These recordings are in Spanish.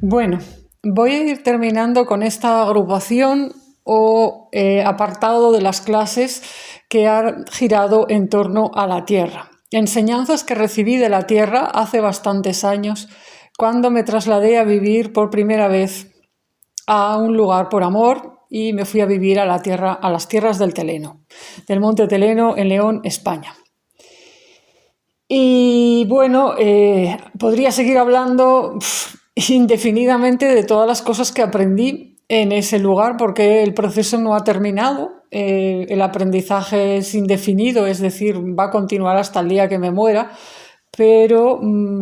Bueno, voy a ir terminando con esta agrupación o apartado de las clases que han girado en torno a la Tierra. Enseñanzas que recibí de la Tierra hace bastantes años, cuando me trasladé a vivir por primera vez a un lugar por amor y me fui a vivir a la tierra, a las tierras del Teleno, del Monte Teleno en León, España. Y bueno, podría seguir hablando indefinidamente de todas las cosas que aprendí en ese lugar, porque el proceso no ha terminado, el aprendizaje es indefinido, es decir, va a continuar hasta el día que me muera, pero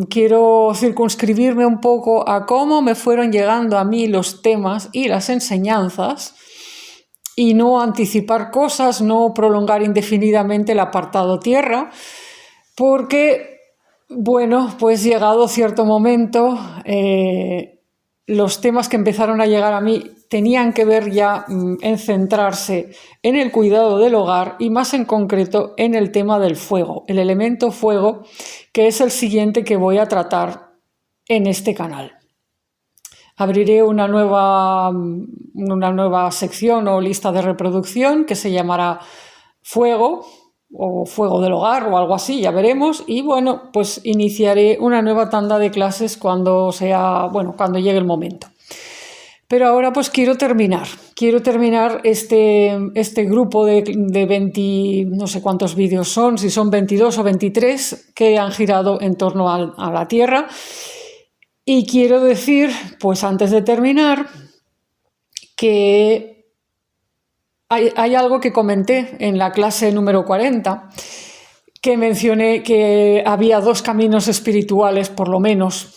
quiero circunscribirme un poco a cómo me fueron llegando a mí los temas y las enseñanzas y no anticipar cosas, no prolongar indefinidamente el apartado tierra, porque, bueno, pues llegado cierto momento, los temas que empezaron a llegar a mí tenían que ver ya en centrarse en el cuidado del hogar y más en concreto en el tema del fuego, el elemento fuego, que es el siguiente que voy a tratar en este canal. Abriré una nueva sección o lista de reproducción que se llamará Fuego o Fuego del Hogar o algo así, ya veremos. Y bueno, pues iniciaré una nueva tanda de clases cuando llegue el momento. Pero ahora pues quiero terminar este grupo de 20, no sé cuántos vídeos son, si son 22 o 23 que han girado en torno a la Tierra. Y quiero decir, pues antes de terminar, que hay algo que comenté en la clase número 40, que mencioné que había dos caminos espirituales, por lo menos.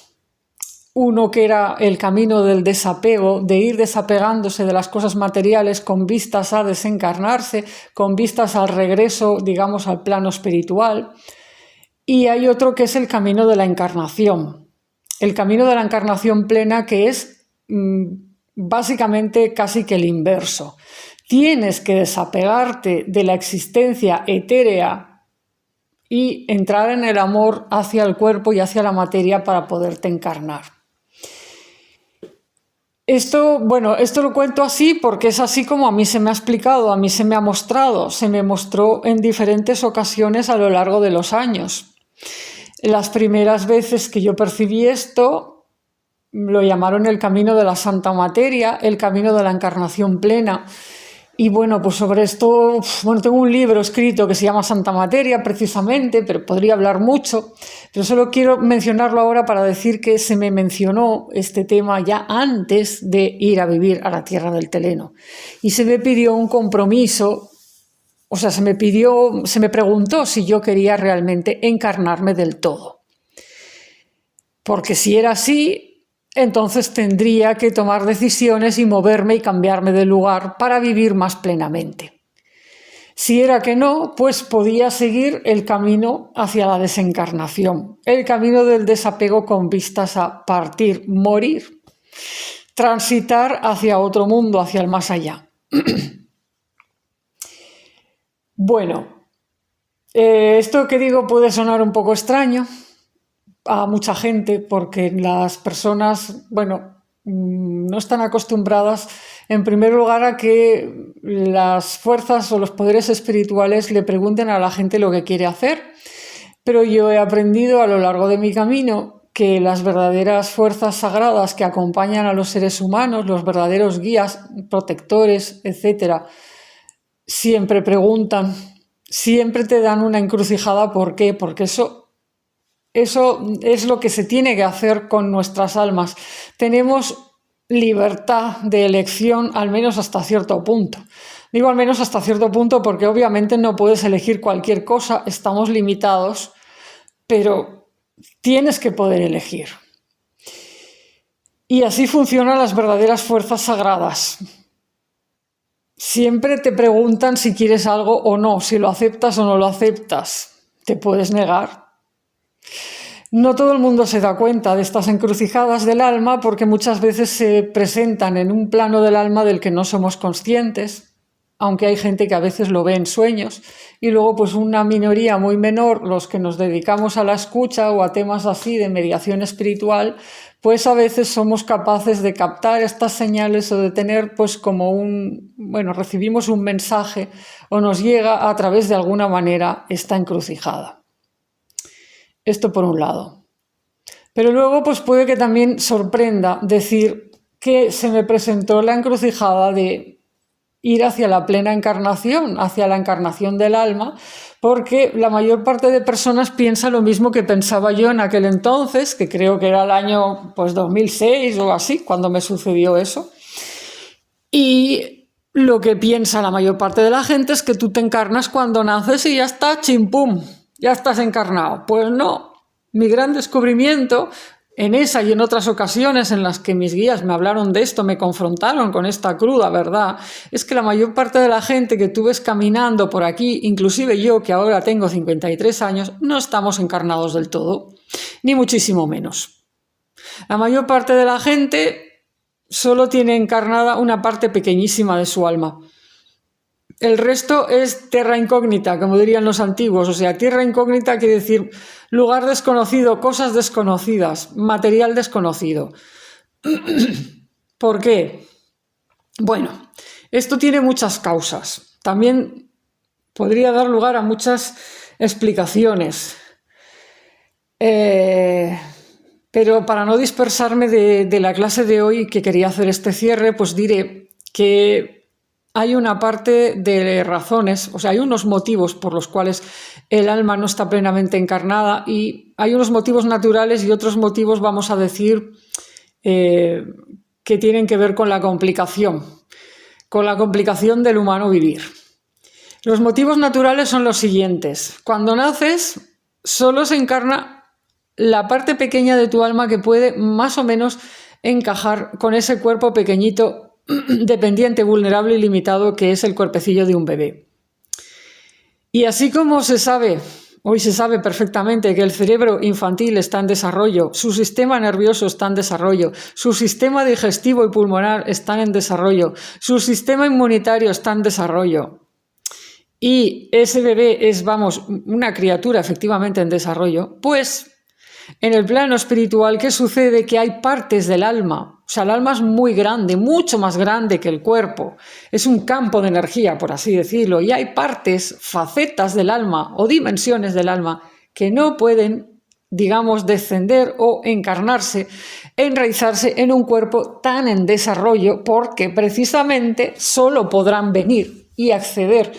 Uno que era el camino del desapego, de ir desapegándose de las cosas materiales con vistas a desencarnarse, con vistas al regreso, digamos, al plano espiritual. Y hay otro que es el camino de la encarnación. El camino de la encarnación plena, que es básicamente casi que el inverso. Tienes que desapegarte de la existencia etérea y entrar en el amor hacia el cuerpo y hacia la materia para poderte encarnar. Esto lo cuento así porque es así como a mí se me ha explicado, a mí se me ha mostrado, se me mostró en diferentes ocasiones a lo largo de los años. Las primeras veces que yo percibí esto, lo llamaron el camino de la santa materia, el camino de la encarnación plena. Y bueno, pues sobre esto, tengo un libro escrito que se llama Santa Materia, precisamente, pero podría hablar mucho. Pero solo quiero mencionarlo ahora para decir que se me mencionó este tema ya antes de ir a vivir a la tierra del Teleno. Y se me pidió un compromiso, se me preguntó si yo quería realmente encarnarme del todo. Porque si era así, entonces tendría que tomar decisiones y moverme y cambiarme de lugar para vivir más plenamente. Si era que no, pues podía seguir el camino hacia la desencarnación, el camino del desapego con vistas a partir, morir, transitar hacia otro mundo, hacia el más allá. Bueno, esto que digo puede sonar un poco extraño a mucha gente porque las personas, no están acostumbradas en primer lugar a que las fuerzas o los poderes espirituales le pregunten a la gente lo que quiere hacer, pero yo he aprendido a lo largo de mi camino que las verdaderas fuerzas sagradas que acompañan a los seres humanos, los verdaderos guías, protectores, etc., siempre preguntan, siempre te dan una encrucijada. ¿Por qué? Porque eso es lo que se tiene que hacer con nuestras almas. Tenemos libertad de elección, al menos hasta cierto punto. Digo al menos hasta cierto punto porque obviamente no puedes elegir cualquier cosa, estamos limitados, pero tienes que poder elegir. Y así funcionan las verdaderas fuerzas sagradas. Siempre te preguntan si quieres algo o no, si lo aceptas o no lo aceptas. Te puedes negar. No todo el mundo se da cuenta de estas encrucijadas del alma porque muchas veces se presentan en un plano del alma del que no somos conscientes. aunque hay gente que a veces lo ve en sueños, y luego pues una minoría muy menor, los que nos dedicamos a la escucha o a temas así de mediación espiritual, pues a veces somos capaces de captar estas señales o de tener pues como recibimos un mensaje o nos llega a través de alguna manera esta encrucijada. Esto por un lado. Pero luego pues puede que también sorprenda decir que se me presentó la encrucijada de ir hacia la plena encarnación, hacia la encarnación del alma, porque la mayor parte de personas piensa lo mismo que pensaba yo en aquel entonces, que creo que era el año 2006 o así, cuando me sucedió eso. Y lo que piensa la mayor parte de la gente es que tú te encarnas cuando naces y ya está, chimpum, ya estás encarnado. Pues no, mi gran descubrimiento en esa y en otras ocasiones en las que mis guías me hablaron de esto, me confrontaron con esta cruda verdad, es que la mayor parte de la gente que tú ves caminando por aquí, inclusive yo que ahora tengo 53 años, no estamos encarnados del todo, ni muchísimo menos. La mayor parte de la gente solo tiene encarnada una parte pequeñísima de su alma. El resto es terra incógnita, como dirían los antiguos. O sea, tierra incógnita quiere decir lugar desconocido, cosas desconocidas, material desconocido. ¿Por qué? Bueno, esto tiene muchas causas. También podría dar lugar a muchas explicaciones. Pero para no dispersarme de la clase de hoy, que quería hacer este cierre, pues diré que hay una parte de razones, o sea, hay unos motivos por los cuales el alma no está plenamente encarnada y hay unos motivos naturales y otros motivos, vamos a decir, que tienen que ver con la complicación del humano vivir. Los motivos naturales son los siguientes. Cuando naces, solo se encarna la parte pequeña de tu alma que puede más o menos encajar con ese cuerpo pequeñito, dependiente, vulnerable y limitado que es el cuerpecillo de un bebé. Y así como hoy se sabe perfectamente que el cerebro infantil está en desarrollo, su sistema nervioso está en desarrollo, su sistema digestivo y pulmonar están en desarrollo, su sistema inmunitario está en desarrollo, y ese bebé es, una criatura efectivamente en desarrollo, pues en el plano espiritual, ¿qué sucede? Que hay partes del alma. O sea, el alma es muy grande, mucho más grande que el cuerpo. Es un campo de energía, por así decirlo. Y hay partes, facetas del alma o dimensiones del alma que no pueden, descender o encarnarse, enraizarse en un cuerpo tan en desarrollo, porque precisamente solo podrán venir y acceder,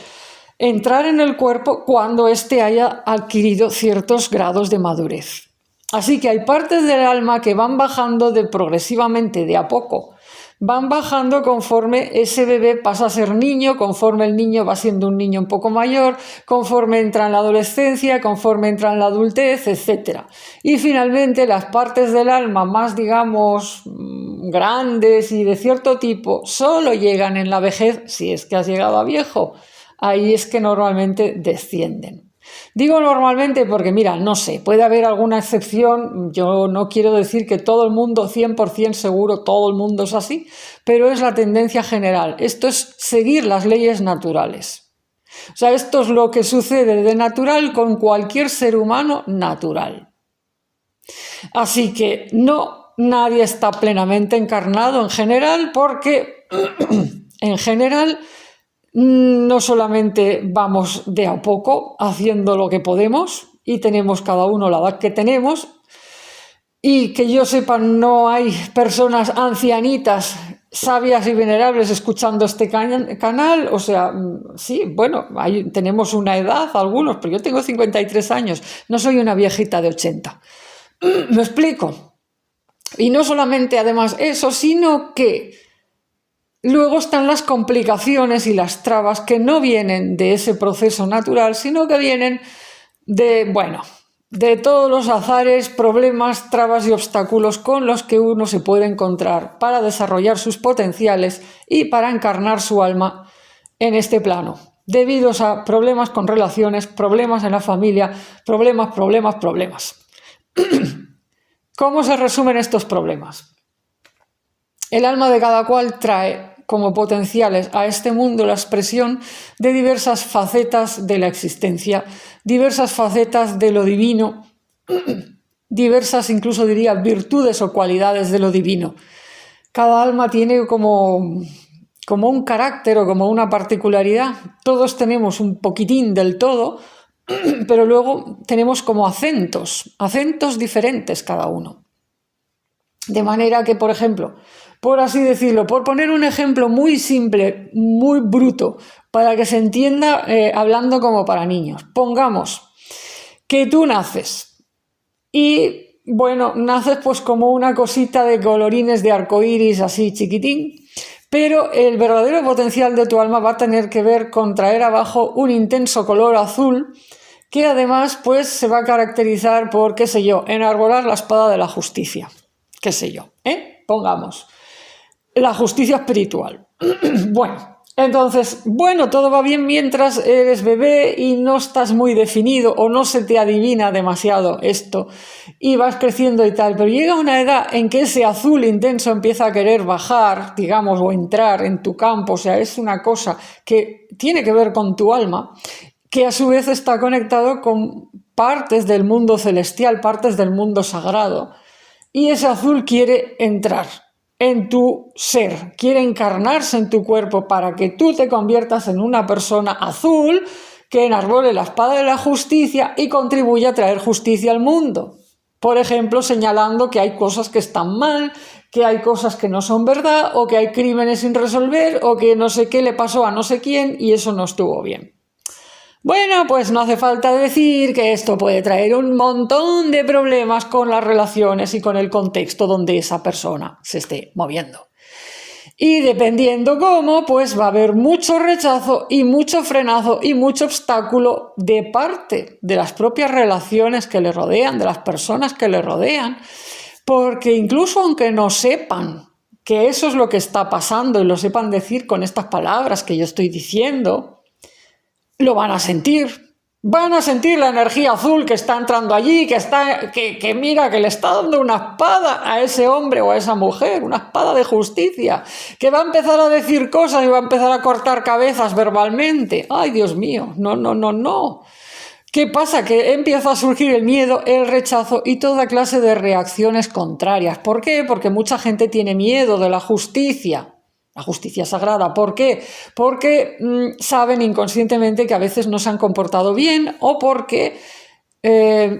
entrar en el cuerpo cuando éste haya adquirido ciertos grados de madurez. Así que hay partes del alma que van bajando progresivamente, de a poco. Van bajando conforme ese bebé pasa a ser niño, conforme el niño va siendo un niño un poco mayor, conforme entra en la adolescencia, conforme entra en la adultez, etc. Y finalmente las partes del alma más, grandes y de cierto tipo, solo llegan en la vejez, si es que has llegado a viejo. Ahí es que normalmente descienden. Digo normalmente porque, mira, no sé, puede haber alguna excepción, yo no quiero decir que todo el mundo, 100% seguro, todo el mundo es así, pero es la tendencia general. Esto es seguir las leyes naturales. O sea, esto es lo que sucede de natural con cualquier ser humano natural. Así que nadie está plenamente encarnado en general porque, en general, no solamente vamos de a poco haciendo lo que podemos y tenemos cada uno la edad que tenemos, y que yo sepa no hay personas ancianitas, sabias y venerables escuchando este canal. O sea, sí, tenemos una edad algunos, pero yo tengo 53 años, no soy una viejita de 80. ¿Me explico? Y no solamente además eso, sino que luego están las complicaciones y las trabas que no vienen de ese proceso natural, sino que vienen de todos los azares, problemas, trabas y obstáculos con los que uno se puede encontrar para desarrollar sus potenciales y para encarnar su alma en este plano, debido a problemas con relaciones, problemas en la familia, problemas. ¿Cómo se resumen estos problemas? El alma de cada cual trae como potenciales a este mundo la expresión de diversas facetas de la existencia, diversas facetas de lo divino, diversas, incluso diría, virtudes o cualidades de lo divino. Cada alma tiene como un carácter o como una particularidad. Todos tenemos un poquitín del todo, pero luego tenemos como acentos diferentes cada uno. De manera que, por ejemplo, por así decirlo, por poner un ejemplo muy simple, muy bruto, para que se entienda hablando como para niños, pongamos que tú naces y, bueno, naces pues como una cosita de colorines de arcoíris así chiquitín, pero el verdadero potencial de tu alma va a tener que ver con traer abajo un intenso color azul que además pues se va a caracterizar por, qué sé yo, enarbolar la espada de la justicia, qué sé yo, pongamos, la justicia espiritual. Bueno, entonces, todo va bien mientras eres bebé y no estás muy definido o no se te adivina demasiado esto y vas creciendo y tal, pero llega una edad en que ese azul intenso empieza a querer bajar, digamos, o entrar en tu campo, o sea, es una cosa que tiene que ver con tu alma, que a su vez está conectado con partes del mundo celestial, partes del mundo sagrado, y ese azul quiere entrar en tu ser, quiere encarnarse en tu cuerpo para que tú te conviertas en una persona azul que enarbole la espada de la justicia y contribuya a traer justicia al mundo. Por ejemplo, señalando que hay cosas que están mal, que hay cosas que no son verdad, o que hay crímenes sin resolver, o que no sé qué le pasó a no sé quién y eso no estuvo bien. Bueno, pues no hace falta decir que esto puede traer un montón de problemas con las relaciones y con el contexto donde esa persona se esté moviendo. Y dependiendo cómo, pues va a haber mucho rechazo y mucho frenazo y mucho obstáculo de parte de las propias relaciones que le rodean, de las personas que le rodean, porque incluso aunque no sepan que eso es lo que está pasando y lo sepan decir con estas palabras que yo estoy diciendo, lo van a sentir la energía azul que está entrando allí, que mira, que le está dando una espada a ese hombre o a esa mujer, una espada de justicia, que va a empezar a decir cosas y va a empezar a cortar cabezas verbalmente. ¡Ay, Dios mío! No. ¿Qué pasa? Que empieza a surgir el miedo, el rechazo y toda clase de reacciones contrarias. ¿Por qué? Porque mucha gente tiene miedo de la justicia sagrada. ¿Por qué? Porque saben inconscientemente que a veces no se han comportado bien o porque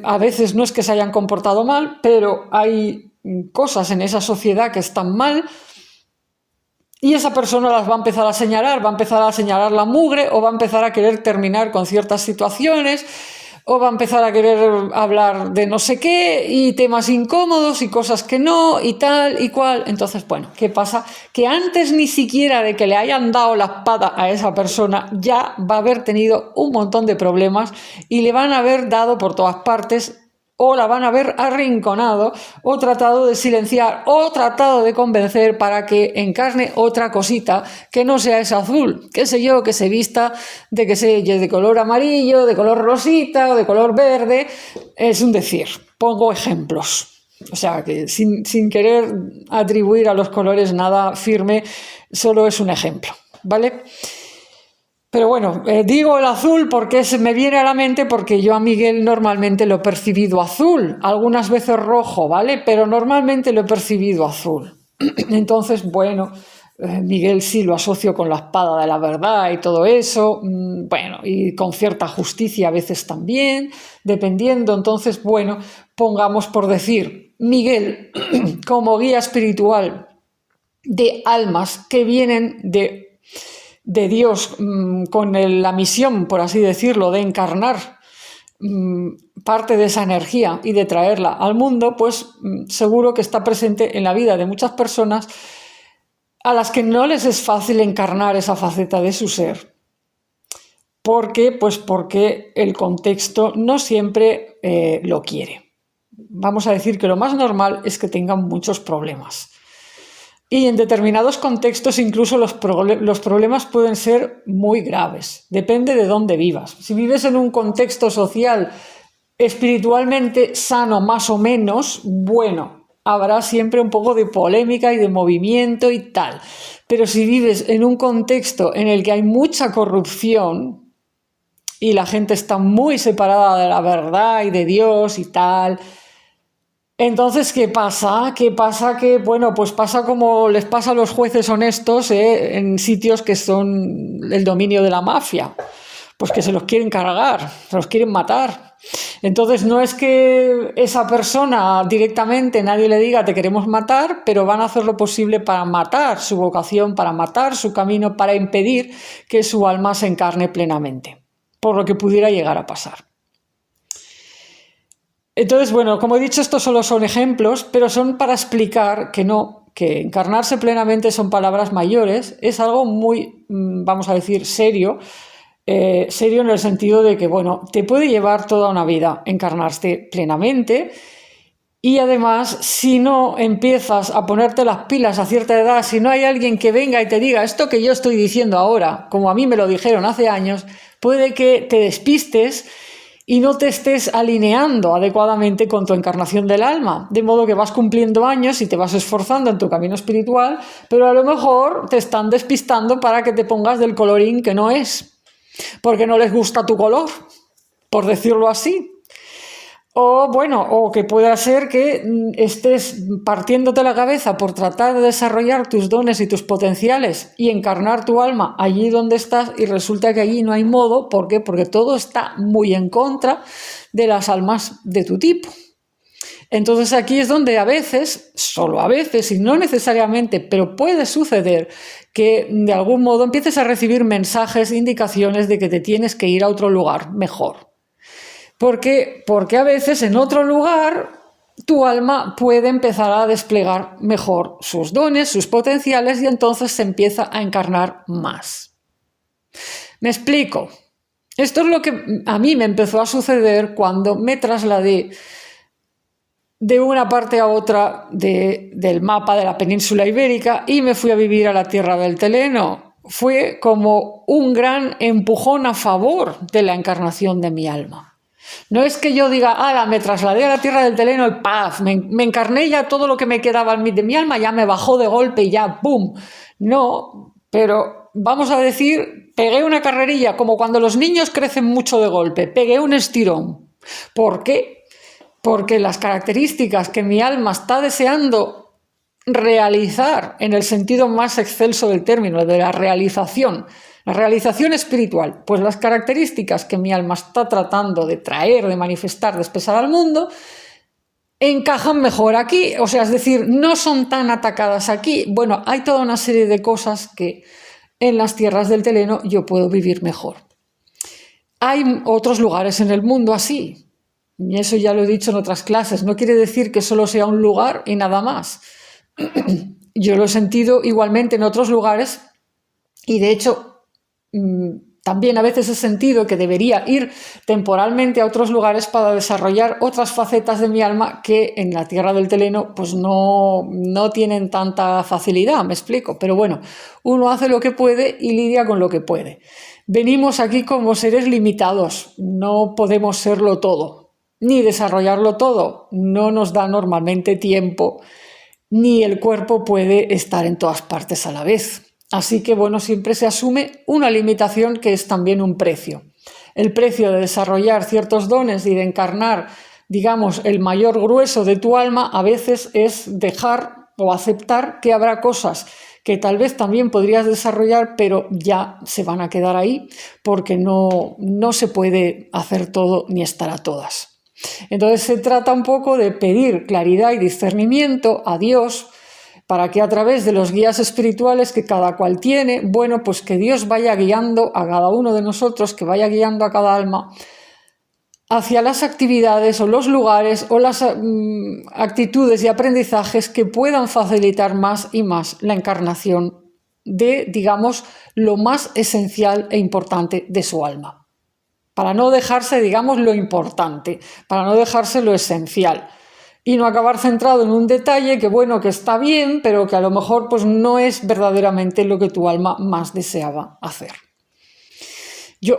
a veces no es que se hayan comportado mal, pero hay cosas en esa sociedad que están mal y esa persona las va a empezar a señalar la mugre o va a empezar a querer terminar con ciertas situaciones o va a empezar a querer hablar de no sé qué y temas incómodos y cosas que no y tal y cual. Entonces, ¿qué pasa? Que antes ni siquiera de que le hayan dado la espada a esa persona ya va a haber tenido un montón de problemas y le van a haber dado por todas partes o la van a haber arrinconado o tratado de silenciar o tratado de convencer para que encarne otra cosita que no sea ese azul, qué sé yo, que se vista de color amarillo, de color rosita o de color verde. Es un decir, pongo ejemplos. O sea, que sin querer atribuir a los colores nada firme, solo es un ejemplo, ¿vale? Pero digo el azul porque se me viene a la mente porque yo a Miguel normalmente lo he percibido azul, algunas veces rojo, ¿vale? Pero normalmente lo he percibido azul. Entonces, Miguel sí lo asocio con la espada de la verdad y todo eso, y con cierta justicia a veces también, dependiendo. Entonces, pongamos por decir, Miguel como guía espiritual de almas que vienen de Dios con la misión, por así decirlo, de encarnar parte de esa energía y de traerla al mundo, pues seguro que está presente en la vida de muchas personas a las que no les es fácil encarnar esa faceta de su ser. ¿Por qué? Pues porque el contexto no siempre lo quiere. Vamos a decir que lo más normal es que tengan muchos problemas. Y en determinados contextos incluso los problemas pueden ser muy graves. Depende de dónde vivas. Si vives en un contexto social espiritualmente sano, más o menos, habrá siempre un poco de polémica y de movimiento y tal. Pero si vives en un contexto en el que hay mucha corrupción y la gente está muy separada de la verdad y de Dios y tal, entonces, ¿qué pasa? ¿Qué pasa? Que, bueno, pues pasa como les pasa a los jueces honestos en sitios que son el dominio de la mafia. Pues que se los quieren cargar, se los quieren matar. Entonces no es que esa persona directamente nadie le diga te queremos matar, pero van a hacer lo posible para matar su vocación, para matar su camino, para impedir que su alma se encarne plenamente, por lo que pudiera llegar a pasar. Entonces, bueno, como he dicho, estos solo son ejemplos, pero son para explicar que no, que encarnarse plenamente son palabras mayores, es algo muy, vamos a decir, serio en el sentido de que, bueno, te puede llevar toda una vida encarnarte plenamente y además, si no empiezas a ponerte las pilas a cierta edad, si no hay alguien que venga y te diga esto que yo estoy diciendo ahora, como a mí me lo dijeron hace años, puede que te despistes y no te estés alineando adecuadamente con tu encarnación del alma, de modo que vas cumpliendo años y te vas esforzando en tu camino espiritual, pero a lo mejor te están despistando para que te pongas del colorín que no es, porque no les gusta tu color, por decirlo así. O bueno, o que pueda ser que estés partiéndote la cabeza por tratar de desarrollar tus dones y tus potenciales y encarnar tu alma allí donde estás y resulta que allí no hay modo. ¿Por qué? Porque todo está muy en contra de las almas de tu tipo. Entonces aquí es donde a veces, solo a veces y no necesariamente, pero puede suceder que de algún modo empieces a recibir mensajes, indicaciones de que te tienes que ir a otro lugar mejor. Porque a veces en otro lugar tu alma puede empezar a desplegar mejor sus dones, sus potenciales y entonces se empieza a encarnar más. ¿Me explico? Esto es lo que a mí me empezó a suceder cuando me trasladé de una parte a otra del mapa de la península ibérica y me fui a vivir a la tierra del Teleno. Fue como un gran empujón a favor de la encarnación de mi alma. No es que yo diga, me trasladé a la tierra del Teleno y ¡paf! Me encarné ya todo lo que me quedaba de mi alma, ya me bajó de golpe y ya ¡pum! No, pero vamos a decir, pegué una carrerilla, como cuando los niños crecen mucho de golpe, pegué un estirón. ¿Por qué? Porque las características que mi alma está deseando realizar, en el sentido más excelso del término, de la realización espiritual, pues las características que mi alma está tratando de traer, de manifestar, de expresar al mundo, encajan mejor aquí, o sea, es decir, no son tan atacadas aquí. Bueno, hay toda una serie de cosas que en las tierras del Teleno yo puedo vivir mejor. Hay otros lugares en el mundo así, y eso ya lo he dicho en otras clases, no quiere decir que solo sea un lugar y nada más. Yo lo he sentido igualmente en otros lugares y de hecho también a veces he sentido que debería ir temporalmente a otros lugares para desarrollar otras facetas de mi alma que en la tierra del Teleno pues no tienen tanta facilidad, me explico. Pero bueno, uno hace lo que puede y lidia con lo que puede. Venimos aquí como seres limitados, no podemos serlo todo, ni desarrollarlo todo, no nos da normalmente tiempo, ni el cuerpo puede estar en todas partes a la vez. Así que, bueno, siempre se asume una limitación que es también un precio. El precio de desarrollar ciertos dones y de encarnar, digamos, el mayor grueso de tu alma, a veces es dejar o aceptar que habrá cosas que tal vez también podrías desarrollar, pero ya se van a quedar ahí porque no se puede hacer todo ni estar a todas. Entonces se trata un poco de pedir claridad y discernimiento a Dios para que a través de los guías espirituales que cada cual tiene, bueno, pues que Dios vaya guiando a cada uno de nosotros, que vaya guiando a cada alma hacia las actividades o los lugares o las actitudes y aprendizajes que puedan facilitar más y más la encarnación de, digamos, lo más esencial e importante de su alma. Para no dejarse, digamos, lo importante, para no dejarse lo esencial. Y no acabar centrado en un detalle que, bueno, que está bien, pero que a lo mejor pues, no es verdaderamente lo que tu alma más deseaba hacer.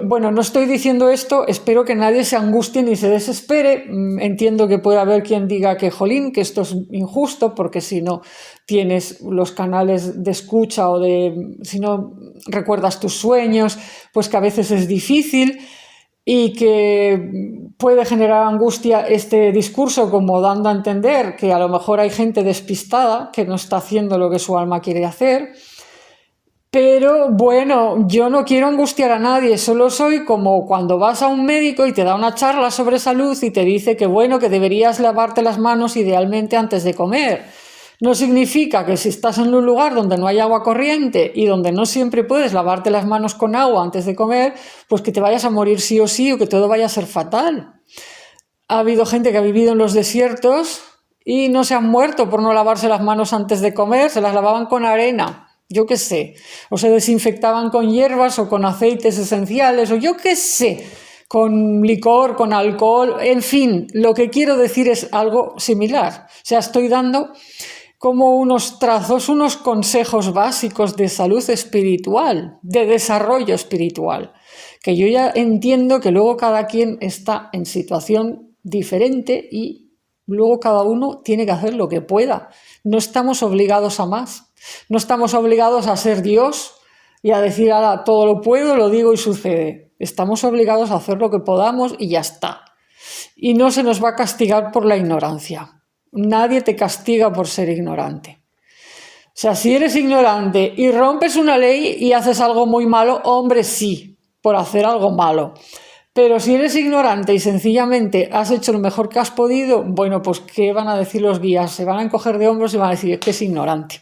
Bueno, no estoy diciendo esto, espero que nadie se angustie ni se desespere. Entiendo que puede haber quien diga que, jolín, que esto es injusto, porque si no tienes los canales de escucha si no recuerdas tus sueños, pues que a veces es difícil y que puede generar angustia este discurso, como dando a entender que a lo mejor hay gente despistada que no está haciendo lo que su alma quiere hacer. Pero bueno, yo no quiero angustiar a nadie, solo soy como cuando vas a un médico y te da una charla sobre salud y te dice que bueno, que deberías lavarte las manos idealmente antes de comer. No significa que si estás en un lugar donde no hay agua corriente y donde no siempre puedes lavarte las manos con agua antes de comer, pues que te vayas a morir sí o sí o que todo vaya a ser fatal. Ha habido gente que ha vivido en los desiertos y no se han muerto por no lavarse las manos antes de comer, se las lavaban con arena. Yo qué sé, o se desinfectaban con hierbas o con aceites esenciales, o yo qué sé, con licor, con alcohol, en fin, lo que quiero decir es algo similar. O sea, estoy dando como unos trazos, unos consejos básicos de salud espiritual, de desarrollo espiritual, que yo ya entiendo que luego cada quien está en situación diferente y luego cada uno tiene que hacer lo que pueda. No estamos obligados a más. No estamos obligados a ser Dios y a decir, todo lo puedo, lo digo y sucede. Estamos obligados a hacer lo que podamos y ya está. Y no se nos va a castigar por la ignorancia. Nadie te castiga por ser ignorante. O sea, si eres ignorante y rompes una ley y haces algo muy malo, hombre, sí, por hacer algo malo. Pero si eres ignorante y sencillamente has hecho lo mejor que has podido, bueno, pues ¿qué van a decir los guías? Se van a encoger de hombros y van a decir, es que es ignorante.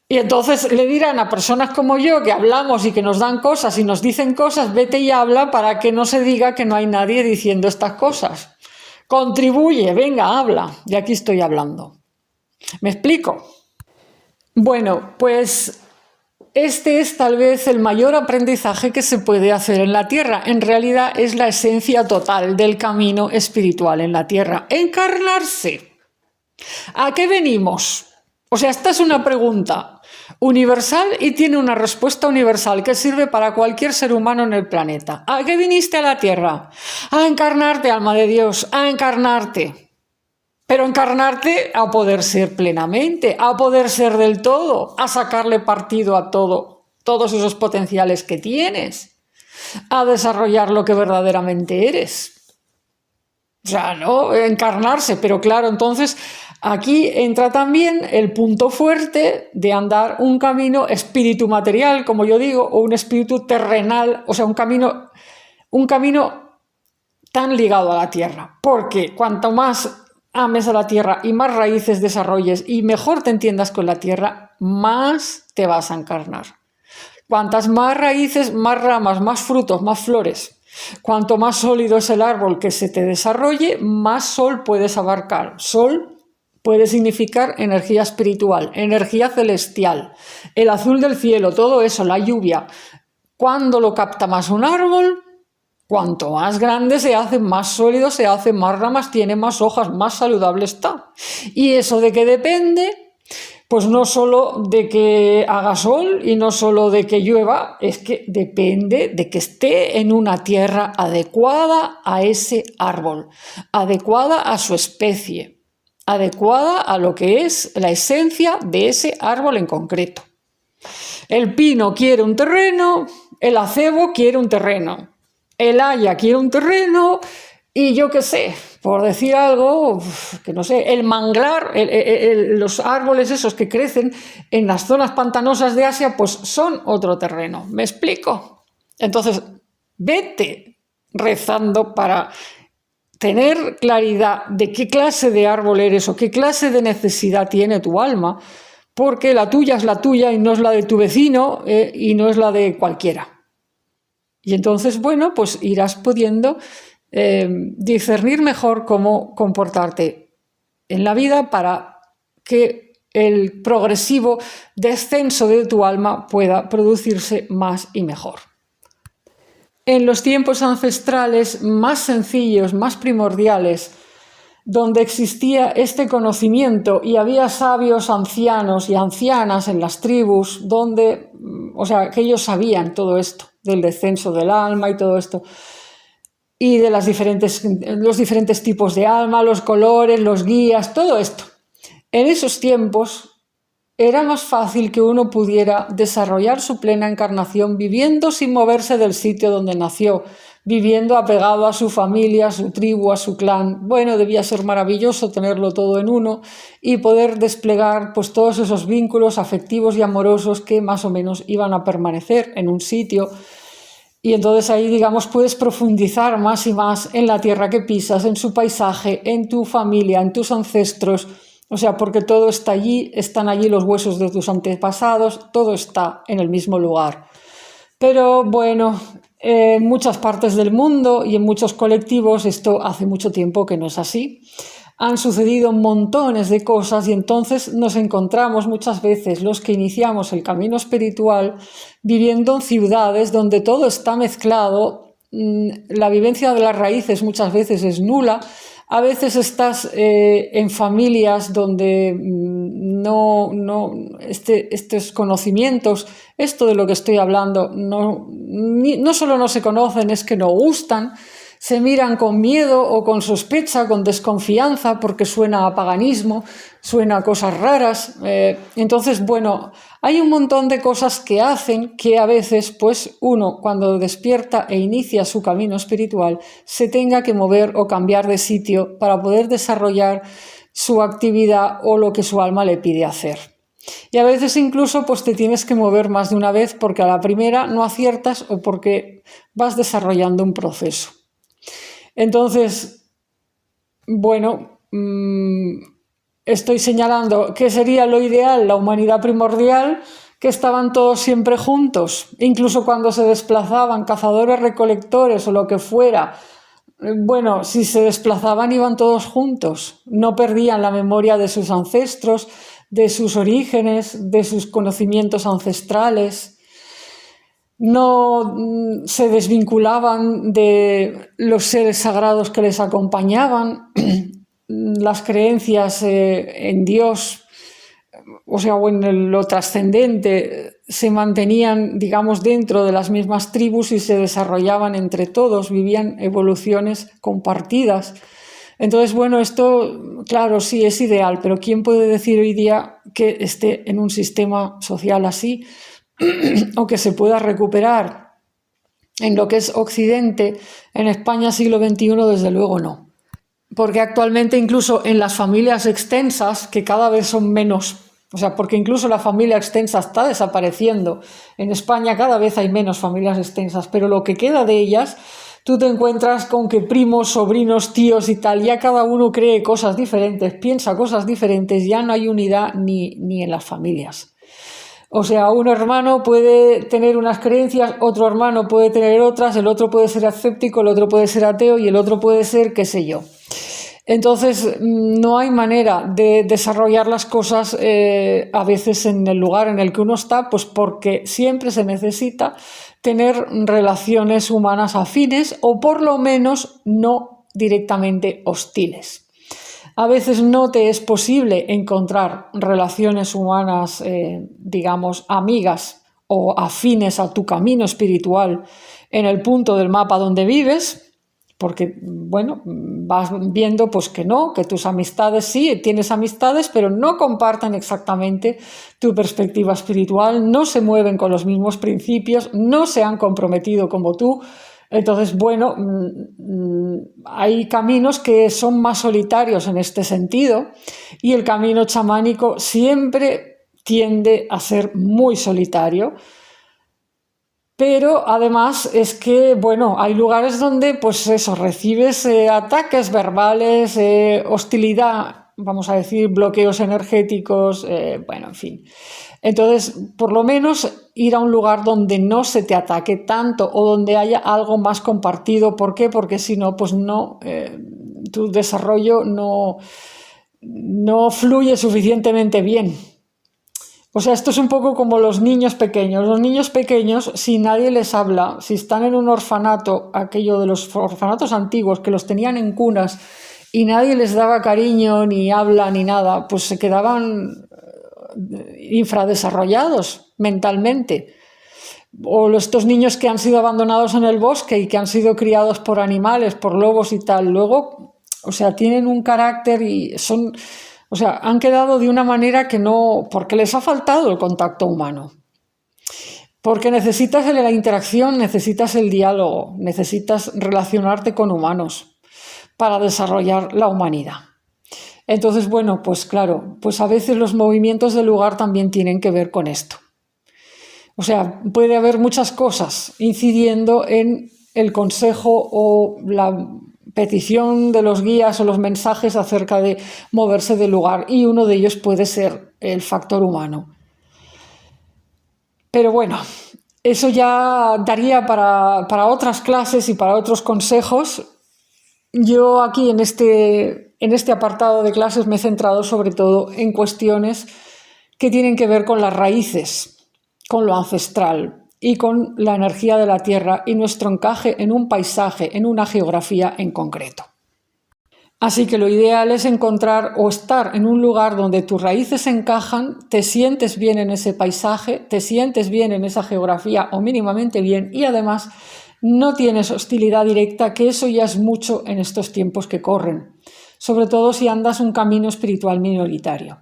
Y entonces le dirán a personas como yo, que hablamos y que nos dan cosas y nos dicen cosas, vete y habla para que no se diga que no hay nadie diciendo estas cosas. Contribuye, venga, habla. Y aquí estoy hablando. ¿Me explico? Bueno, pues este es tal vez el mayor aprendizaje que se puede hacer en la Tierra. En realidad es la esencia total del camino espiritual en la Tierra. Encarnarse. ¿A qué venimos? O sea, esta es una pregunta universal y tiene una respuesta universal que sirve para cualquier ser humano en el planeta. ¿A qué viniste a la Tierra? A encarnarte, alma de Dios, a encarnarte. Pero encarnarte a poder ser plenamente, a poder ser del todo, a sacarle partido a todos esos potenciales que tienes, a desarrollar lo que verdaderamente eres. O sea, no encarnarse, pero claro, entonces aquí entra también el punto fuerte de andar un camino espíritu material, como yo digo, o un espíritu terrenal, o sea, un camino tan ligado a la tierra, porque cuanto más ames a la tierra y más raíces desarrolles y mejor te entiendas con la tierra, más te vas a encarnar. Cuantas más raíces, más ramas, más frutos, más flores. Cuanto más sólido es el árbol que se te desarrolle, más sol puedes abarcar. Sol puede significar energía espiritual, energía celestial, el azul del cielo, todo eso, la lluvia. ¿Cuándo lo capta más un árbol? Cuanto más grande se hace, más sólido se hace, más ramas tiene, más hojas, más saludable está. ¿Y eso de qué depende? Pues no solo de que haga sol y no solo de que llueva, es que depende de que esté en una tierra adecuada a ese árbol, adecuada a su especie, adecuada a lo que es la esencia de ese árbol en concreto. El pino quiere un terreno, el acebo quiere un terreno. El haya quiere un terreno y yo qué sé, por decir algo, que no sé, el manglar, los árboles esos que crecen en las zonas pantanosas de Asia, pues son otro terreno. ¿Me explico? Entonces, vete rezando para tener claridad de qué clase de árbol eres o qué clase de necesidad tiene tu alma, porque la tuya es la tuya y no es la de tu vecino y no es la de cualquiera. Y entonces, bueno, pues irás pudiendo discernir mejor cómo comportarte en la vida para que el progresivo descenso de tu alma pueda producirse más y mejor. En los tiempos ancestrales más sencillos, más primordiales, donde existía este conocimiento y había sabios ancianos y ancianas en las tribus, que ellos sabían todo esto. del descenso del alma y todo esto. Y de los diferentes tipos de alma, los colores, los guías, todo esto. En esos tiempos era más fácil que uno pudiera desarrollar su plena encarnación viviendo sin moverse del sitio donde nació, viviendo apegado a su familia, a su tribu, a su clan. Bueno, debía ser maravilloso tenerlo todo en uno y poder desplegar pues todos esos vínculos afectivos y amorosos que más o menos iban a permanecer en un sitio. Y entonces ahí, digamos, puedes profundizar más y más en la tierra que pisas, en su paisaje, en tu familia, en tus ancestros. O sea, porque todo está allí, están allí los huesos de tus antepasados, todo está en el mismo lugar. Pero bueno, en muchas partes del mundo y en muchos colectivos esto hace mucho tiempo que no es así. Han sucedido montones de cosas y entonces nos encontramos muchas veces los que iniciamos el camino espiritual viviendo en ciudades donde todo está mezclado, la vivencia de las raíces muchas veces es nula. A veces estás en familias donde estos conocimientos, esto de lo que estoy hablando, no solo no se conocen, es que no gustan, se miran con miedo o con sospecha, con desconfianza, porque suena a paganismo, suena a cosas raras. Entonces, bueno, hay un montón de cosas que hacen que a veces, pues uno, cuando despierta e inicia su camino espiritual, se tenga que mover o cambiar de sitio para poder desarrollar su actividad o lo que su alma le pide hacer. Y a veces incluso pues te tienes que mover más de una vez porque a la primera no aciertas o porque vas desarrollando un proceso. Entonces, bueno, estoy señalando que sería lo ideal, la humanidad primordial, que estaban todos siempre juntos, incluso cuando se desplazaban cazadores, recolectores o lo que fuera. Bueno, si se desplazaban iban todos juntos, no perdían la memoria de sus ancestros, de sus orígenes, de sus conocimientos ancestrales. No se desvinculaban de los seres sagrados que les acompañaban, las creencias en Dios, o sea, o en lo trascendente, se mantenían, digamos, dentro de las mismas tribus y se desarrollaban entre todos, vivían evoluciones compartidas. Entonces, bueno, esto, claro, sí es ideal, pero ¿quién puede decir hoy día que esté en un sistema social así? O que se pueda recuperar en lo que es Occidente, en España siglo XXI desde luego no, porque actualmente incluso en las familias extensas, que cada vez son menos, o sea, porque incluso la familia extensa está desapareciendo, en España cada vez hay menos familias extensas, pero lo que queda de ellas, tú te encuentras con que primos, sobrinos, tíos y tal, ya cada uno cree cosas diferentes, piensa cosas diferentes, ya no hay unidad ni en las familias. O sea, un hermano puede tener unas creencias, otro hermano puede tener otras, el otro puede ser escéptico, el otro puede ser ateo y el otro puede ser qué sé yo. Entonces, no hay manera de desarrollar las cosas a veces en el lugar en el que uno está, pues porque siempre se necesita tener relaciones humanas afines o por lo menos no directamente hostiles. A veces no te es posible encontrar relaciones humanas, digamos, amigas o afines a tu camino espiritual en el punto del mapa donde vives, porque, bueno, vas viendo pues que no, que tus amistades sí, tienes amistades, pero no comparten exactamente tu perspectiva espiritual, no se mueven con los mismos principios, no se han comprometido como tú. Entonces, bueno, hay caminos que son más solitarios en este sentido y el camino chamánico siempre tiende a ser muy solitario. Pero además es que, bueno, hay lugares donde, pues eso, recibes ataques verbales, hostilidad, vamos a decir, bloqueos energéticos, bueno, en fin. Entonces, por lo menos ir a un lugar donde no se te ataque tanto o donde haya algo más compartido. ¿Por qué? Porque si no, pues no, tu desarrollo no fluye suficientemente bien. O sea, esto es un poco como los niños pequeños. Los niños pequeños, si nadie les habla, si están en un orfanato, aquello de los orfanatos antiguos que los tenían en cunas y nadie les daba cariño, ni habla, ni nada, pues se quedaban infradesarrollados mentalmente. o estos niños que han sido abandonados en el bosque y que han sido criados por animales, por lobos y tal, luego, o sea, tienen un carácter y son, o sea, han quedado de una manera que no, porque les ha faltado el contacto humano. Porque necesitas la interacción, necesitas el diálogo, necesitas relacionarte con humanos para desarrollar la humanidad. Entonces, bueno, pues claro, pues a veces los movimientos del lugar también tienen que ver con esto. O sea, puede haber muchas cosas incidiendo en el consejo o la petición de los guías o los mensajes acerca de moverse del lugar, y uno de ellos puede ser el factor humano. Pero bueno, eso ya daría para otras clases y para otros consejos. Yo aquí en este apartado de clases me he centrado sobre todo en cuestiones que tienen que ver con las raíces, con lo ancestral y con la energía de la Tierra y nuestro encaje en un paisaje, en una geografía en concreto. Así que lo ideal es encontrar o estar en un lugar donde tus raíces encajan, te sientes bien en ese paisaje, te sientes bien en esa geografía o mínimamente bien, y además no tienes hostilidad directa, que eso ya es mucho en estos tiempos que corren, sobre todo si andas un camino espiritual minoritario.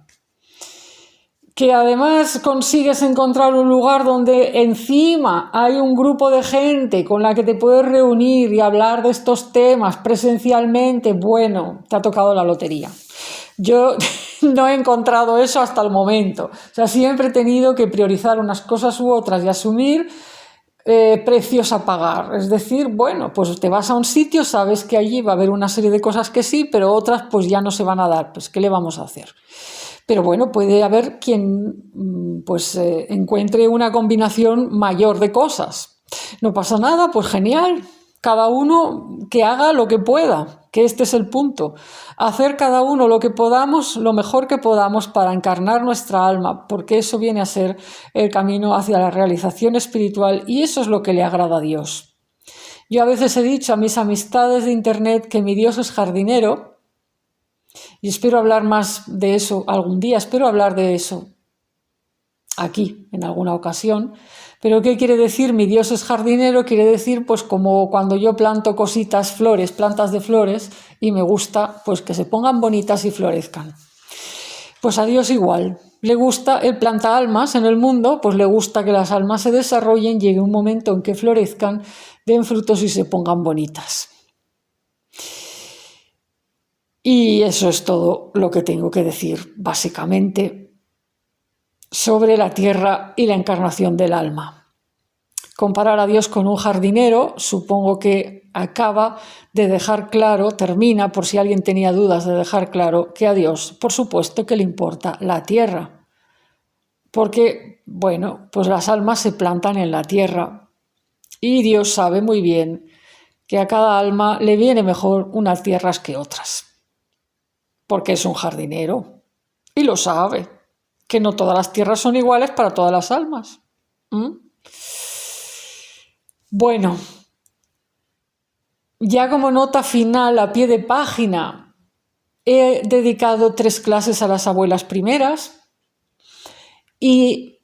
Que además consigues encontrar un lugar donde encima hay un grupo de gente con la que te puedes reunir y hablar de estos temas presencialmente, bueno, te ha tocado la lotería. Yo no he encontrado eso hasta el momento. O sea, siempre he tenido que priorizar unas cosas u otras y asumir precios a pagar. Es decir, bueno, pues te vas a un sitio, sabes que allí va a haber una serie de cosas que sí, pero otras pues ya no se van a dar. Pues, ¿qué le vamos a hacer? Pero bueno, puede haber quien pues encuentre una combinación mayor de cosas. No pasa nada, pues genial. Cada uno que haga lo que pueda, que este es el punto. Hacer cada uno lo que podamos, lo mejor que podamos para encarnar nuestra alma, porque eso viene a ser el camino hacia la realización espiritual, y eso es lo que le agrada a Dios. Yo a veces he dicho a mis amistades de internet que mi Dios es jardinero, y espero hablar más de eso algún día, espero hablar de eso aquí en alguna ocasión. Pero ¿qué quiere decir? Mi Dios es jardinero, quiere decir pues como cuando yo planto cositas, flores, plantas de flores, y me gusta pues que se pongan bonitas y florezcan. Pues a Dios igual, le gusta, él planta almas en el mundo, pues le gusta que las almas se desarrollen, llegue un momento en que florezcan, den frutos y se pongan bonitas. Y eso es todo lo que tengo que decir, básicamente, sobre la tierra y la encarnación del alma. Comparar a Dios con un jardinero, supongo que acaba de dejar claro, termina, por si alguien tenía dudas, de dejar claro que a Dios, por supuesto, que le importa la tierra. Porque, bueno, pues las almas se plantan en la tierra. Y Dios sabe muy bien que a cada alma le viene mejor unas tierras que otras. Porque es un jardinero y lo sabe, que no todas las tierras son iguales para todas las almas. Bueno, ya como nota final a pie de página, he dedicado 3 clases a las abuelas primeras, y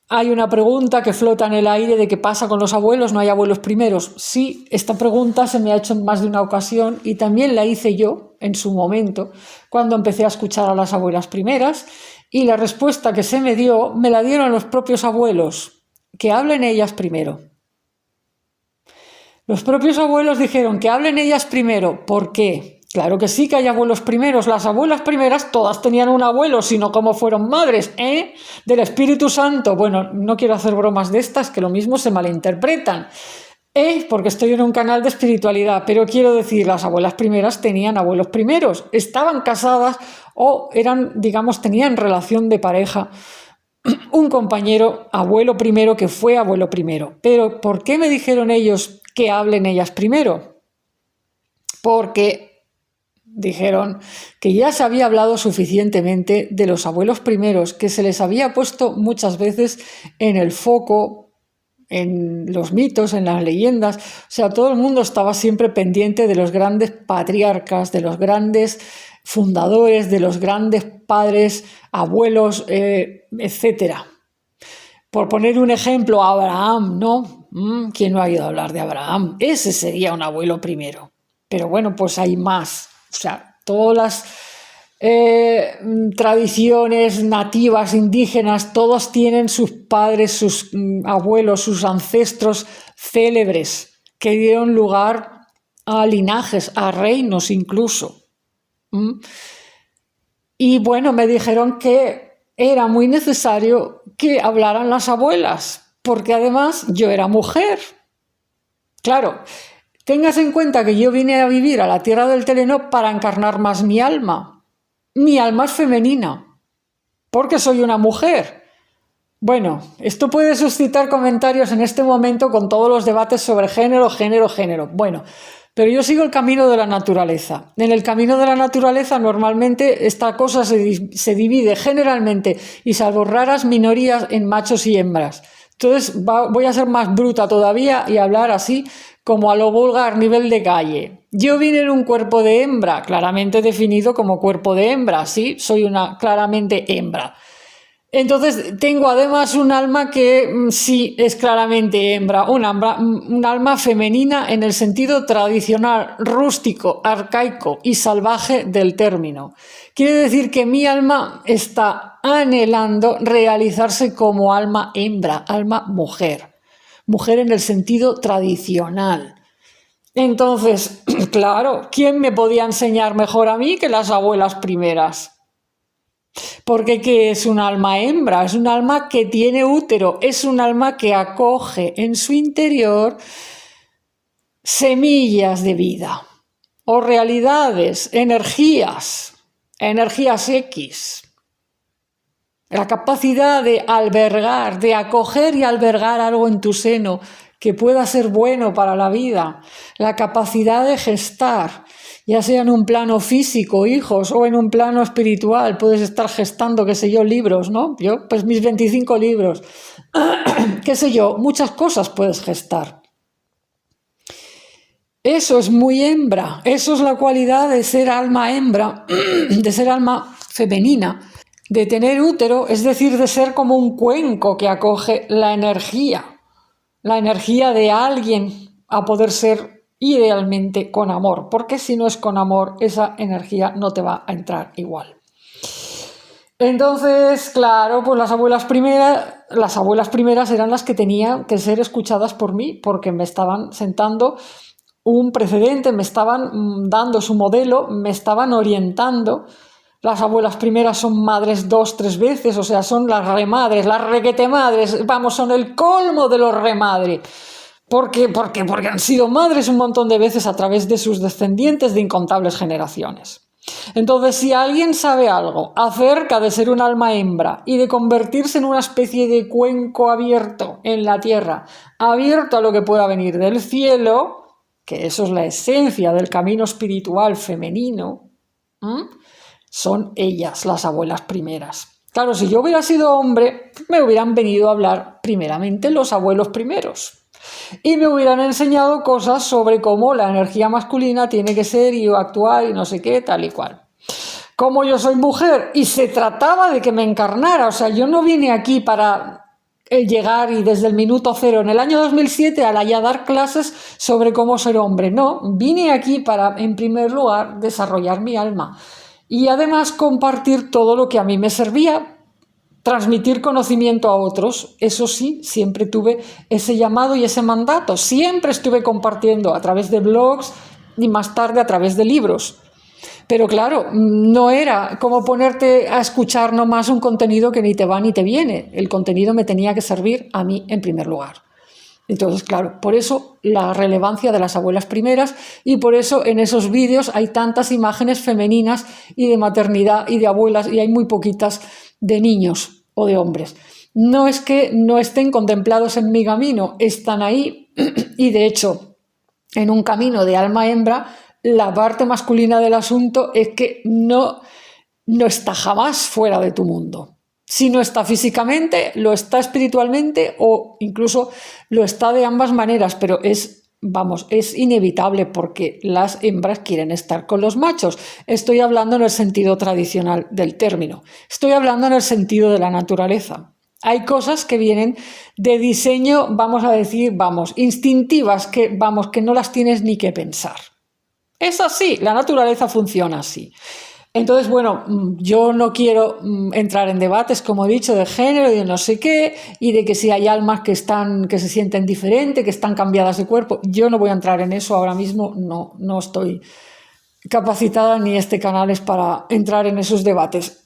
hay una pregunta que flota en el aire de qué pasa con los abuelos, ¿no hay abuelos primeros? Sí, esta pregunta se me ha hecho en más de una ocasión, y también la hice yo en su momento cuando empecé a escuchar a las abuelas primeras, y la respuesta que se me dio me la dieron los propios abuelos, que hablen ellas primero. Los propios abuelos dijeron que hablen ellas primero. ¿Por qué? Claro que sí que hay abuelos primeros. Las abuelas primeras todas tenían un abuelo, sino como fueron madres, del Espíritu Santo. Bueno, no quiero hacer bromas de estas, que lo mismo se malinterpretan, porque estoy en un canal de espiritualidad, pero quiero decir, las abuelas primeras tenían abuelos primeros, estaban casadas o eran, digamos, tenían relación de pareja, un compañero abuelo primero que fue abuelo primero. Pero ¿por qué me dijeron ellos que hablen ellas primero? Porque dijeron que ya se había hablado suficientemente de los abuelos primeros, que se les había puesto muchas veces en el foco, en los mitos, en las leyendas. O sea, todo el mundo estaba siempre pendiente de los grandes patriarcas, de los grandes fundadores, de los grandes padres, abuelos, etc. Por poner un ejemplo, Abraham, ¿no? ¿Quién no ha oído hablar de Abraham? Ese sería un abuelo primero. Pero bueno, pues hay más. O sea, todas las tradiciones nativas, indígenas, todos tienen sus padres, sus abuelos, sus ancestros célebres que dieron lugar a linajes, a reinos incluso. Y bueno, me dijeron que era muy necesario que hablaran las abuelas, porque además yo era mujer. Claro, tengas en cuenta que yo vine a vivir a la tierra del Telenor para encarnar más mi alma. Mi alma es femenina, porque soy una mujer. Bueno, esto puede suscitar comentarios en este momento con todos los debates sobre género, género, género. Bueno, pero yo sigo el camino de la naturaleza. En el camino de la naturaleza normalmente esta cosa se divide generalmente, y salvo raras minorías, en machos y hembras. Entonces voy a ser más bruta todavía y hablar así como a lo vulgar, nivel de calle. Yo vine en un cuerpo de hembra, claramente definido como cuerpo de hembra, sí, soy una claramente hembra. Entonces tengo además un alma que sí es claramente hembra, un alma femenina en el sentido tradicional, rústico, arcaico y salvaje del término. Quiere decir que mi alma está anhelando realizarse como alma hembra, alma mujer. Mujer en el sentido tradicional. Entonces, claro, ¿quién me podía enseñar mejor a mí que las abuelas primeras? Porque ¿qué es un alma hembra? Es un alma que tiene útero, es un alma que acoge en su interior semillas de vida o realidades, energías X. La capacidad de albergar, de acoger y albergar algo en tu seno que pueda ser bueno para la vida. La capacidad de gestar, ya sea en un plano físico, hijos, o en un plano espiritual. Puedes estar gestando, qué sé yo, libros, ¿no? Yo, pues mis 25 libros. Qué sé yo, muchas cosas puedes gestar. Eso es muy hembra. Eso es la cualidad de ser alma hembra, de ser alma femenina. De tener útero, es decir, de ser como un cuenco que acoge la energía de alguien, a poder ser idealmente con amor, porque si no es con amor, esa energía no te va a entrar igual. Entonces, claro, pues las abuelas primeras eran las que tenían que ser escuchadas por mí, porque me estaban sentando un precedente, me estaban dando su modelo, me estaban orientando. Las abuelas primeras son madres 2, 3 veces, o sea, son las remadres, las requetemadres, vamos, son el colmo de los remadres. Porque han sido madres un montón de veces a través de sus descendientes de incontables generaciones. Entonces, si alguien sabe algo acerca de ser un alma hembra y de convertirse en una especie de cuenco abierto en la tierra, abierto a lo que pueda venir del cielo, que eso es la esencia del camino espiritual femenino, son ellas, las abuelas primeras. Claro, si yo hubiera sido hombre, me hubieran venido a hablar primeramente los abuelos primeros y me hubieran enseñado cosas sobre cómo la energía masculina tiene que ser y actuar y no sé qué, tal y cual. Como yo soy mujer y se trataba de que me encarnara, o sea, yo no vine aquí para llegar y desde el minuto cero, en el año 2007, a ya dar clases sobre cómo ser hombre. No, vine aquí para, en primer lugar, desarrollar mi alma y además compartir todo lo que a mí me servía, transmitir conocimiento a otros. Eso sí, siempre tuve ese llamado y ese mandato, siempre estuve compartiendo a través de blogs y más tarde a través de libros. Pero claro, no era como ponerte a escuchar nomás un contenido que ni te va ni te viene. El contenido me tenía que servir a mí en primer lugar. Entonces, claro, por eso la relevancia de las abuelas primeras, y por eso en esos vídeos hay tantas imágenes femeninas y de maternidad y de abuelas, y hay muy poquitas de niños o de hombres. No es que no estén contemplados en mi camino, están ahí, y de hecho, en un camino de alma hembra, la parte masculina del asunto es que no está jamás fuera de tu mundo. Si no está físicamente, lo está espiritualmente o incluso lo está de ambas maneras, pero es inevitable porque las hembras quieren estar con los machos. Estoy hablando en el sentido tradicional del término. Estoy hablando en el sentido de la naturaleza. Hay cosas que vienen de diseño, vamos a decir, instintivas, que no las tienes ni que pensar. Es así, la naturaleza funciona así. Entonces, bueno, yo no quiero entrar en debates, como he dicho, de género y de no sé qué, y de que si hay almas que se sienten diferentes, que están cambiadas de cuerpo. Yo no voy a entrar en eso ahora mismo, no estoy capacitada ni este canal es para entrar en esos debates.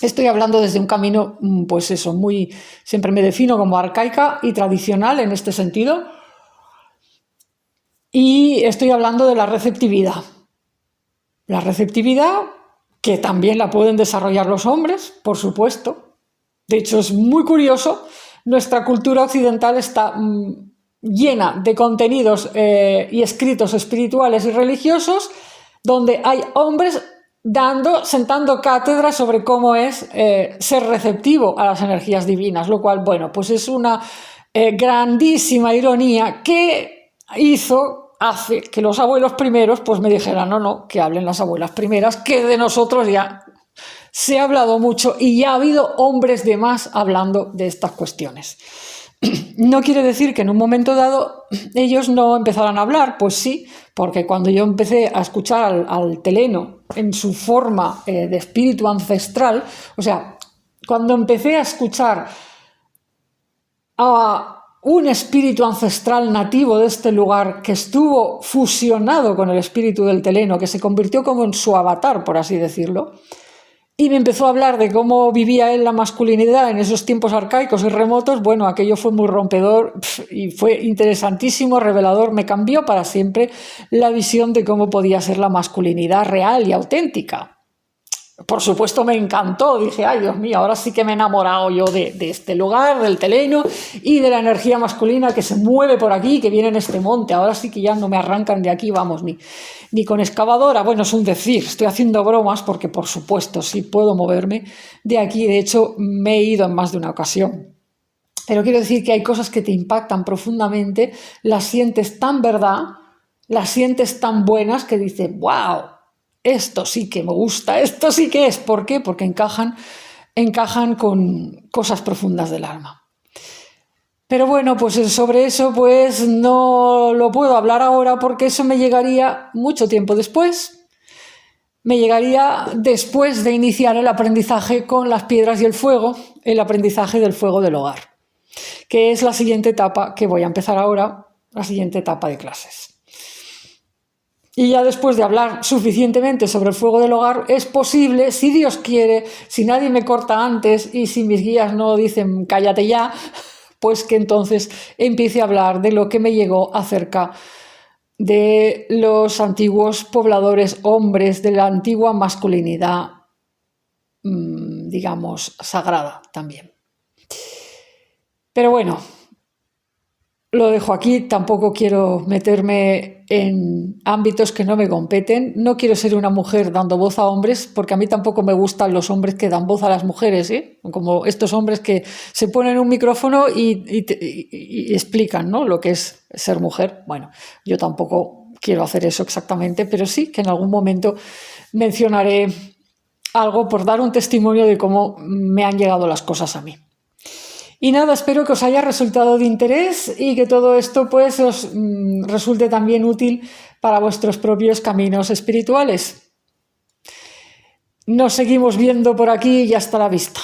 Estoy hablando desde un camino, pues eso, siempre me defino como arcaica y tradicional en este sentido. Y estoy hablando de la receptividad. La receptividad, que también la pueden desarrollar los hombres, por supuesto. De hecho, es muy curioso. Nuestra cultura occidental está llena de contenidos y escritos espirituales y religiosos donde hay hombres sentando cátedra sobre cómo es ser receptivo a las energías divinas, lo cual, bueno, pues es una grandísima ironía que hace que los abuelos primeros pues me dijeran, no, que hablen las abuelas primeras, que de nosotros ya se ha hablado mucho y ya ha habido hombres de más hablando de estas cuestiones. No quiere decir que en un momento dado ellos no empezaran a hablar, pues sí, porque cuando yo empecé a escuchar al teleno en su forma de espíritu ancestral, o sea, cuando empecé a escuchar a un espíritu ancestral nativo de este lugar que estuvo fusionado con el espíritu del teleno, que se convirtió como en su avatar, por así decirlo, y me empezó a hablar de cómo vivía él la masculinidad en esos tiempos arcaicos y remotos. Bueno, aquello fue muy rompedor y fue interesantísimo, revelador. Me cambió para siempre la visión de cómo podía ser la masculinidad real y auténtica. Por supuesto me encantó, dije, ay Dios mío, ahora sí que me he enamorado yo de este lugar, del teleno y de la energía masculina que se mueve por aquí, que viene en este monte, ahora sí que ya no me arrancan de aquí, vamos, ni con excavadora. Bueno, es un decir, estoy haciendo bromas porque por supuesto sí puedo moverme de aquí, de hecho me he ido en más de una ocasión. Pero quiero decir que hay cosas que te impactan profundamente, las sientes tan verdad, las sientes tan buenas que dices, wow, esto sí que me gusta, esto sí que es. ¿Por qué? Porque encajan con cosas profundas del alma. Pero bueno, pues sobre eso pues no lo puedo hablar ahora porque eso me llegaría mucho tiempo después. Me llegaría después de iniciar el aprendizaje con las piedras y el fuego, el aprendizaje del fuego del hogar, que es la siguiente etapa que voy a empezar ahora, la siguiente etapa de clases. Y ya después de hablar suficientemente sobre el fuego del hogar, es posible, si Dios quiere, si nadie me corta antes y si mis guías no dicen cállate ya, pues que entonces empiece a hablar de lo que me llegó acerca de los antiguos pobladores hombres, de la antigua masculinidad, digamos, sagrada también. Pero bueno, lo dejo aquí, tampoco quiero meterme en ámbitos que no me competen. No quiero ser una mujer dando voz a hombres, porque a mí tampoco me gustan los hombres que dan voz a las mujeres, ¿eh? Como estos hombres que se ponen un micrófono y explican, ¿no?, lo que es ser mujer. Bueno, yo tampoco quiero hacer eso exactamente, pero sí que en algún momento mencionaré algo por dar un testimonio de cómo me han llegado las cosas a mí. Y nada, espero que os haya resultado de interés y que todo esto pues os resulte también útil para vuestros propios caminos espirituales. Nos seguimos viendo por aquí y hasta la vista.